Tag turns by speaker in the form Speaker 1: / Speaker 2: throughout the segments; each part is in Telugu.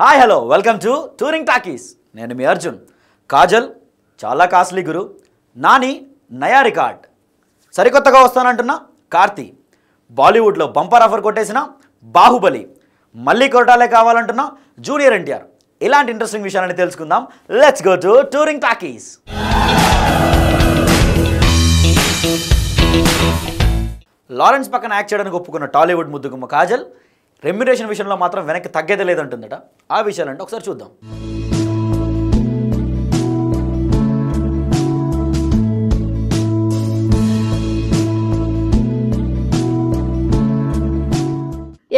Speaker 1: Hi hello welcome to touring talkies. నేను మీ అర్జున్. కాజల్ చాలా కాస్ట్లీ గురు, నాని నయా రికార్డ్, సరికొత్తగా వస్తానంటున్న కార్తీ, బాలీవుడ్లో బంపర్ ఆఫర్ కొట్టేసిన బాహుబలి, మళ్ళీ కొట్టాలే కావాలంటున్న జూనియర్ ఎన్టీఆర్. ఇలాంటి ఇంట్రెస్టింగ్ విషయాలని తెలుసుకుందాం. Let's go to touring talkies. Lawrence పక్కన యాక్ట్ చేయడానికి ఒప్పుకున్న టాలీవుడ్ ముద్దుగుమ్మ కాజల్ రెమ్యునరేషన్ విషయంలో మాత్రం వెనక్కి తగ్గేదే లేదంటుందట. ఆ విషయాలంటే ఒకసారి చూద్దాం.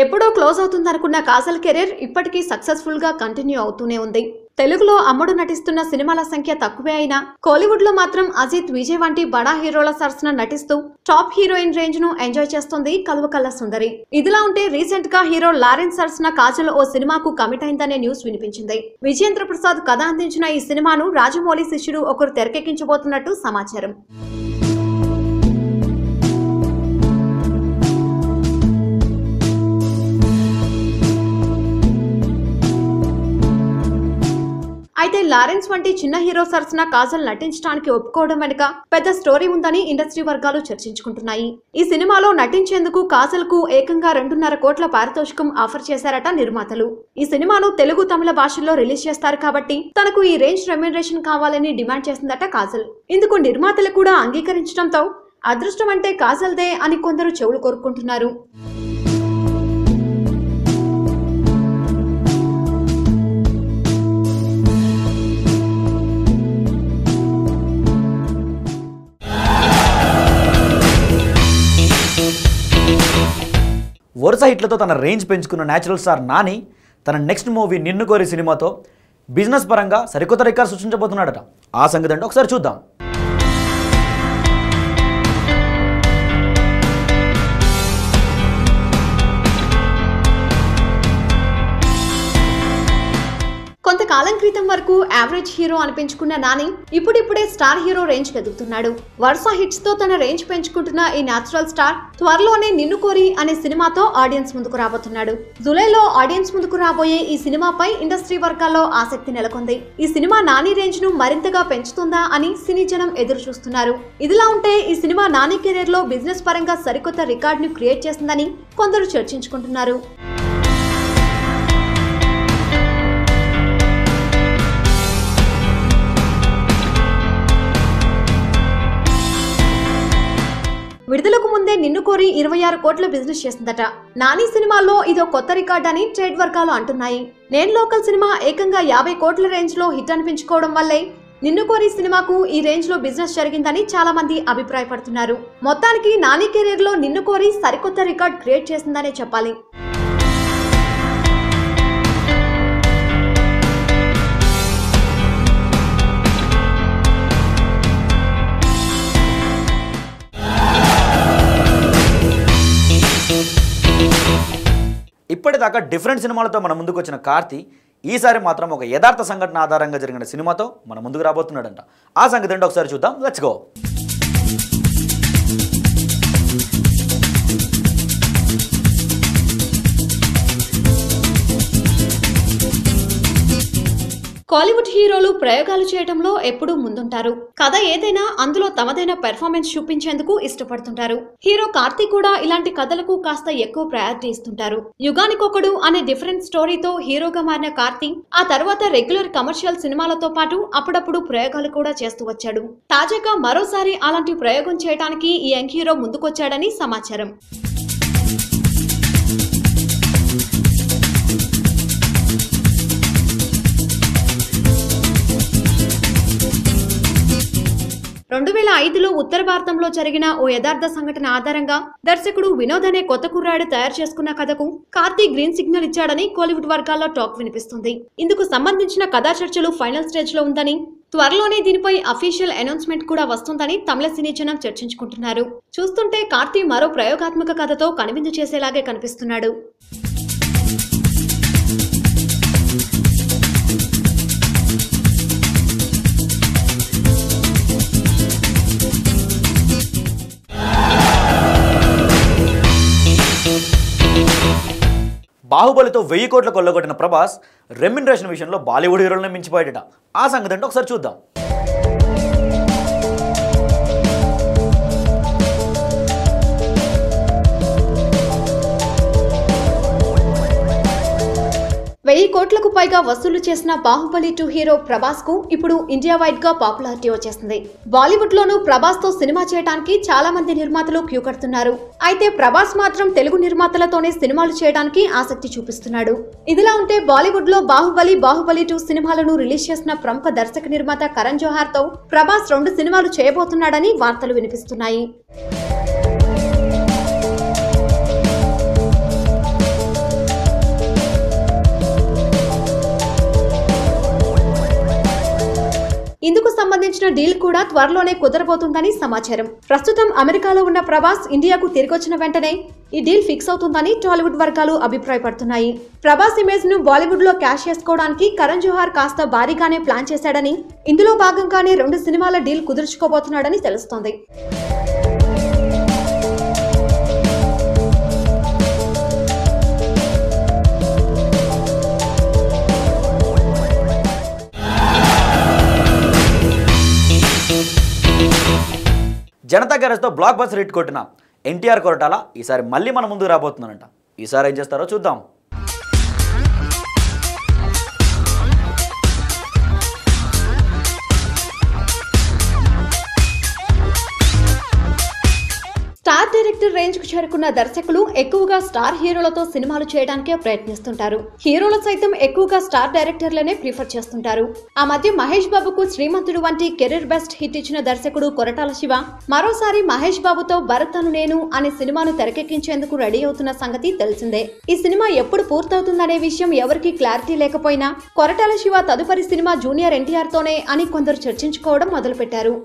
Speaker 2: ఎప్పుడో క్లోజ్ అవుతుందనుకున్న కాజల్ కెరీర్ ఇప్పటికీ సక్సెస్ఫుల్ గా కంటిన్యూ అవుతూనే ఉంది. తెలుగులో అమ్మడు నటిస్తున్న సినిమాల సంఖ్య తక్కువే అయినా కోలీవుడ్ లో మాత్రం అజిత్, విజయ్ వంటి బడా హీరోల సరసన నటిస్తూ టాప్ హీరోయిన్ రేంజ్ ను ఎంజాయ్ చేస్తుంది కలువకల్ల సుందరి. ఇదిలా ఉంటే రీసెంట్ గా హీరో లారెన్స్ సరసన కాజల్ ఓ సినిమాకు కమిట్ అయిందనే న్యూస్ వినిపించింది. విజయేంద్ర ప్రసాద్ కథ అందించిన ఈ సినిమాను రాజమౌళి శిష్యుడు ఒకరు తెరకెక్కించబోతున్నట్టు సమాచారం. అయితే లారెన్స్ వంటి చిన్న హీరో సరసన కాజల్ నటించడానికి ఒప్పుకోవడం వెనుక పెద్ద స్టోరీ ఉందని ఇండస్ట్రీ వర్గాలు చర్చించుకుంటున్నాయి. ఈ సినిమాలో నటించేందుకు కాజల్ కు ఏకంగా 2.5 కోట్ల పారితోషికం ఆఫర్ చేశారట నిర్మాతలు. ఈ సినిమాను తెలుగు, తమిళ భాషల్లో రిలీజ్ చేస్తారు కాబట్టి తనకు ఈ రేంజ్ రెమ్యునరేషన్ కావాలని డిమాండ్ చేసిందట కాజల్. ఇందుకు నిర్మాతలు కూడా అంగీకరించడంతో అదృష్టం అంటే కాజల్దే అని కొందరు చెవులు కోరుకుంటున్నారు.
Speaker 1: వరుస హిట్లతో తన రేంజ్ పెంచుకున్న న్యాచురల్ స్టార్ నాని తన నెక్స్ట్ మూవీ నిన్ను కోరి సినిమాతో బిజినెస్ పరంగా సరికొత్త రికార్డ్ సృష్టించబోతున్నాడట. ఆ సంగతి అంటే ఒకసారి చూద్దాం.
Speaker 2: కొంతకాలం క్రితం వరకు యావరేజ్ హీరో అనిపించుకున్న నాని ఇప్పుడిప్పుడే స్టార్ హీరో రేంజ్ ఎదుగుతున్నాడు. వరుస హిట్స్ తో తన రేంజ్ పెంచుకుంటున్న ఈ న్యాచురల్ స్టార్ త్వరలోనే నిన్ను కోరి అనే సినిమాతో ఆడియన్స్ ముందుకు రాబోతున్నాడు. జూలైలో ఆడియన్స్ ముందుకు రాబోయే ఈ సినిమాపై ఇండస్ట్రీ వర్గాల్లో ఆసక్తి నెలకొంది. ఈ సినిమా నాని రేంజ్ ను మరింతగా పెంచుతుందా అని సినీ జనం ఎదురు చూస్తున్నారు. ఇదిలా ఉంటే ఈ సినిమా నాని కెరీర్ లో బిజినెస్ పరంగా సరికొత్త రికార్డ్ ను క్రియేట్ చేస్తుందని కొందరు చర్చించుకుంటున్నారు. విడుదలకు ముందే నిన్ను కోరి 26 కోట్ల బిజినెస్ చేసిందట. నాని సినిమాలో ఇదో కొత్త రికార్డ్ అని ట్రేడ్ వర్గాలు అంటున్నాయి. నేను లోకల్ సినిమా ఏకంగా 50 కోట్ల రేంజ్ లో హిట్ అనిపించుకోవడం వల్లే నిన్ను కోరి సినిమాకు ఈ రేంజ్ లో బిజినెస్ జరిగిందని చాలా మంది అభిప్రాయపడుతున్నారు. మొత్తానికి నాని కెరీర్ లో నిన్ను కోరి సరికొత్త రికార్డ్ క్రియేట్ చేసిందనే చెప్పాలి.
Speaker 1: ఇప్పటిదాకా డిఫరెంట్ సినిమాలతో మన ముందుకు వచ్చిన కార్తీ ఈసారి మాత్రం ఒక యథార్థ సంఘటన ఆధారంగా జరిగిన సినిమాతో మన ముందుకు రాబోతున్నాడంట. ఆ సంగతి ఏంటో ఒకసారి చూద్దాం. Let's go.
Speaker 2: కాలీవుడ్ హీరోలు ప్రయోగాలు చేయడంలో ఎప్పుడూ ముందుంటారు. కథ ఏదైనా అందులో తమదైన పెర్ఫార్మెన్స్ చూపించేందుకు ఇష్టపడుతుంటారు. హీరో కార్తీ కూడా ఇలాంటి కథలకు కాస్త ఎక్కువ ప్రయారిటీ ఇస్తుంటారు. యుగానికొకడు అనే డిఫరెంట్ స్టోరీతో హీరోగా మారిన కార్తీ ఆ తర్వాత రెగ్యులర్ కమర్షియల్ సినిమాలతో పాటు అప్పుడప్పుడు ప్రయోగాలు కూడా చేస్తూ వచ్చాడు. తాజాగా మరోసారి అలాంటి ప్రయోగం చేయడానికి ఈ యంగ్ హీరో ముందుకొచ్చాడని సమాచారం. ఉత్తర భారతంలో జరిగిన ఓ యథార్థ సంఘటన ఆధారంగా దర్శకుడు వినోద్ అనే కొత్త కుర్రాడు తయారు చేసుకున్న కథకు కార్తీ గ్రీన్ సిగ్నల్ ఇచ్చాడని కోలీవుడ్ వర్గాల్లో టాక్ వినిపిస్తుంది. ఇందుకు సంబంధించిన కథా చర్చలు ఫైనల్ స్టేజ్ లో ఉందని, త్వరలోనే దీనిపై అఫీషియల్ అనౌన్స్మెంట్ కూడా వస్తుందని తమిళ సినీ జనం చర్చించుకుంటున్నారు. చూస్తుంటే కార్తీ మరో ప్రయోగాత్మక కథతో కనువిందు చేసేలాగే కనిపిస్తున్నాడు.
Speaker 1: బాహుబలితో 1000 కోట్ల కొల్లగొట్టిన ప్రభాస్ రెమ్యునరేషన్ విషయంలో బాలీవుడ్ హీరోలను మించిపోయాడట. ఆ సంగతి అంటే ఒకసారి చూద్దాం.
Speaker 2: వెయ్యి కోట్లకు పైగా వసూలు చేసిన బాహుబలి 2 హీరో ప్రభాస్ కు ఇప్పుడు ఇండియా వైడ్ గా పాపులారిటీ వచ్చేసింది. బాలీవుడ్ లోనూ ప్రభాస్ తో సినిమా చేయడానికి చాలా మంది నిర్మాతలు క్యూ కడుతున్నారు. అయితే ప్రభాస్ మాత్రం తెలుగు నిర్మాతలతోనే సినిమాలు చేయడానికి ఆసక్తి చూపిస్తున్నాడు. ఇదిలా ఉంటే బాలీవుడ్ లో బాహుబలి 2 సినిమాలను రిలీజ్ చేసిన ప్రముఖ దర్శక నిర్మాత కరణ్ జోహార్ తో ప్రభాస్ 2 సినిమాలు చేయబోతున్నాడని వార్తలు వినిపిస్తున్నాయి. ఇందుకు సంబంధించిన డీల్ కూడా త్వరలోనే కుదరబోతుందని సమాచారం. ప్రస్తుతం అమెరికాలో ఉన్న ప్రభాస్ ఇండియాకు తిరిగొచ్చిన వెంటనే ఈ డీల్ ఫిక్స్ అవుతుందని టాలీవుడ్ వర్గాలు అభిప్రాయపడుతున్నాయి. ప్రభాస్ ఇమేజ్ ను బాలీవుడ్ లో క్యాష్ చేసుకోవడానికి కరణ్ జోహార్ కాస్త భారీగానే ప్లాన్ చేశాడని, ఇందులో భాగంగానే 2 సినిమాల డీల్ కుదుర్చుకోబోతున్నాడని తెలుస్తోంది.
Speaker 1: జనతా గ్యారేజ్తో బ్లాక్ బస్టర్ హిట్ కొట్టిన ఎన్టీఆర్ కొరటాల ఈసారి మళ్ళీ మన ముందుకు రాబోతున్నారంట. ఈసారి ఏం చేస్తారో చూద్దాం.
Speaker 2: స్టార్ డైరెక్టర్ రేంజ్ కు చేరుకున్న దర్శకులు ఎక్కువగా స్టార్ హీరోలతో సినిమాలు చేయడానికే ప్రయత్నిస్తుంటారు. హీరోలు సైతం ఎక్కువగా స్టార్ డైరెక్టర్లనే ప్రిఫర్ చేస్తుంటారు. ఆ మధ్య మహేష్ బాబుకు శ్రీమంతుడు వంటి కెరీర్ బెస్ట్ హిట్ ఇచ్చిన దర్శకుడు కొరటాల శివ మరోసారి మహేష్ బాబుతో భరత్ అను నేను అనే సినిమాను తెరకెక్కించేందుకు రెడీ అవుతున్న సంగతి తెలిసిందే. ఈ సినిమా ఎప్పుడు పూర్తవుతుందనే విషయం ఎవరికీ క్లారిటీ లేకపోయినా కొరటాల శివ తదుపరి సినిమా జూనియర్ ఎన్టీఆర్ తోనే అని కొందరు చర్చించుకోవడం మొదలుపెట్టారు.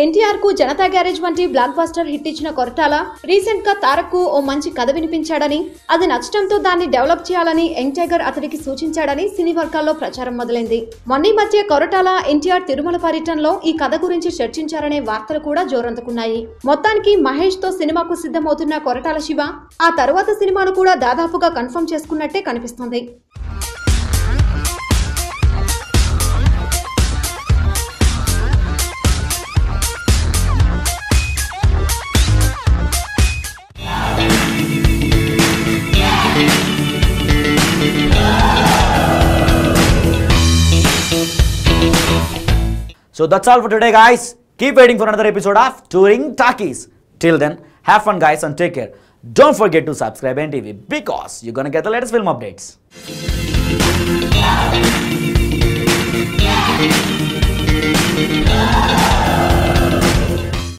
Speaker 2: ఎన్టీఆర్ కు జనతా గ్యారేజ్ వంటి బ్లాక్ బస్టర్ హిట్ ఇచ్చిన కొరటాల రీసెంట్ గా తారక్ కు ఓ మంచి కథ వినిపించాడని, అది నచ్చడంతో దాన్ని డెవలప్ చేయాలని యంగ్ టైగర్ అతడికి సూచించాడని సినీ వర్గాల్లో ప్రచారం మొదలైంది. మొన్న మధ్య కొరటాల ఎన్టీఆర్ తిరుమల పర్యటనలో ఈ కథ గురించి చర్చించారనే వార్తలు కూడా జోరందుకున్నాయి. మొత్తానికి మహేష్ తో సినిమాకు సిద్ధమవుతున్న కొరటాల శివ ఆ తరువాత సినిమాను కూడా దాదాపుగా కన్ఫర్మ్ చేసుకున్నట్టే కనిపిస్తుంది.
Speaker 1: So that's all for today, guys. Keep waiting for another episode of Touring Talkies. Till then, have fun, guys, and take care. Don't forget to subscribe NTV because you're gonna get the latest film updates.